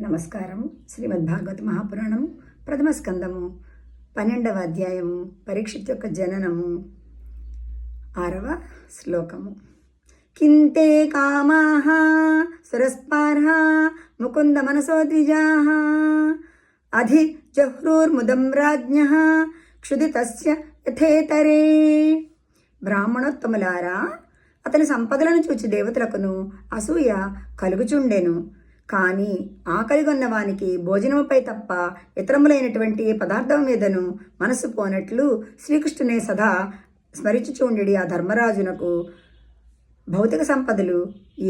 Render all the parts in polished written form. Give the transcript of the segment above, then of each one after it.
నమస్కారం. శ్రీమద్భాగవత మహాపురాణం ప్రథమ స్కందము 12వ అధ్యాయము పరీక్షిత్ యొక్క జననము 6వ శ్లోకము. కింతే కామాః సురస్పార్హా ముకుంద మనసో ద్విజాః అధి జహ్రూర్ముదం రాజ్ఞః క్షుదితస్య యథేతరే. బ్రాహ్మణోత్తములారా, అతని సంపదలను చూచి దేవతలకును అసూయ కలుగుచుండెను. కానీ ఆకలిగొన్న వానికి భోజనముపై తప్ప ఇతరములైనటువంటి పదార్థం మీదను మనసు పోనట్లు శ్రీకృష్ణునే సదా స్మరించుచుండెడి ఆ ధర్మరాజునకు భౌతిక సంపదలు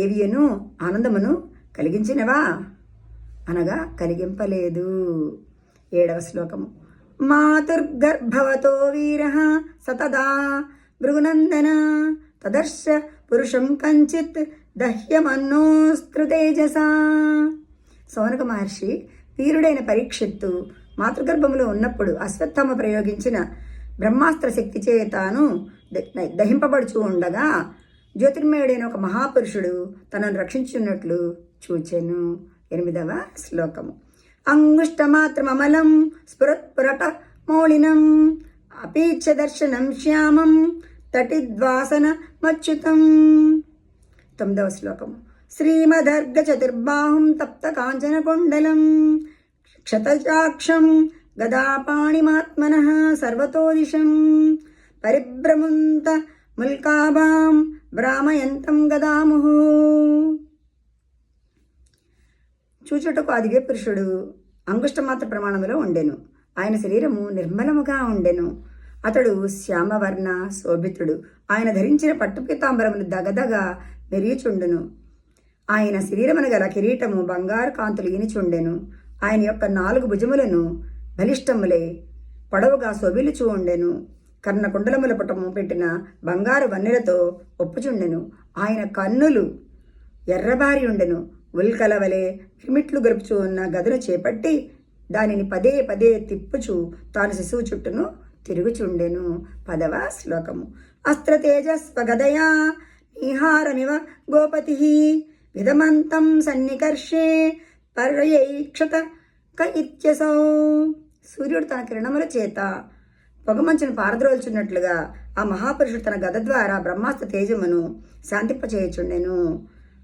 ఏవియను ఆనందమును కలిగించినవా అనగా కలిగింపలేదు. 7వ శ్లోకము. మాతుర్గర్భవతో వీరః సతదా భృగునందన తదర్శ పురుషం కంచిత్ దహ్యమన్నోస్త్రుతేజసా. సౌనక మహర్షి వీరుడైన పరీక్షిత్తు మాతృగర్భములో ఉన్నప్పుడు అశ్వత్థామ ప్రయోగించిన బ్రహ్మాస్త్ర శక్తి చేతాను దహింపబడుచూ ఉండగా జ్యోతిర్మయుడైన ఒక మహాపురుషుడు తనను రక్షించున్నట్లు చూచెను. 8వ శ్లోకము. అంగుష్టమాత్రమమలం స్ఫురత్పురట మౌళినం అపీచ్చ దర్శనం శ్యామం తటిద్వాసన మచ్యుతం. 9వ శ్లోకము. శ్రీమదర్గ చతుర్బాహుం తప్త కాంచన కుండలం క్షతచాక్షం గదాపాణిమాత్మనః సర్వతోదిశం పరిభ్రమంత ముల్కాభాం భ్రామయంతం గదాముహు. చూచుటకు ఆ దివ్య పురుషుడు అంగుష్టమాత్ర ప్రమాణములో ఉండెను. ఆయన శరీరము నిర్మలముగా ఉండెను. అతడు శ్యామవర్ణ శోభితుడు. ఆయన ధరించిన పట్టు పీతాంబరములు దగదగా మెరియుచుండును. ఆయన శరీరమున గల కిరీటము బంగారు కాంతులు ఈనిచుండెను. ఆయన యొక్క 4 భుజములను బలిష్టములే పొడవుగా శోభిలుచూ ఉండెను. కర్ణకుండలముల పుటము పెట్టిన బంగారు వన్నెలతో ఒప్పుచుండెను. ఆయన కన్నులు ఎర్రబారి ఉండెను. ఉల్కల వలె హిమిట్లు గరుపుచూ ఉన్న గదను చేపట్టి దానిని పదే పదే తిప్పుచు తాను శిశువు చుట్టూను తిరుగుచుండెను. 10వ శ్లోకము. అస్త్రతేజస్వగదయా నిహారమివ గోపతి విధమంతం సన్నికర్షే పర్యైక్షత కైత్యసౌ. సూర్యుడు తన కిరణముల చేత పొగమంచును పారద్రోల్చున్నట్లుగా ఆ మహాపురుషుడు తన గద ద్వారా బ్రహ్మాస్త్ర తేజమును శాంతింపచేయుచుండెను.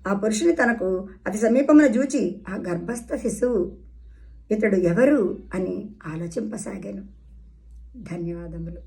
ఆ పురుషుని తనకు అతి సమీపమున జూచి ఆ గర్భస్థ శిశువు ఇతడు ఎవరు అని ఆలోచింపసాగాను. ధన్యవాదములు.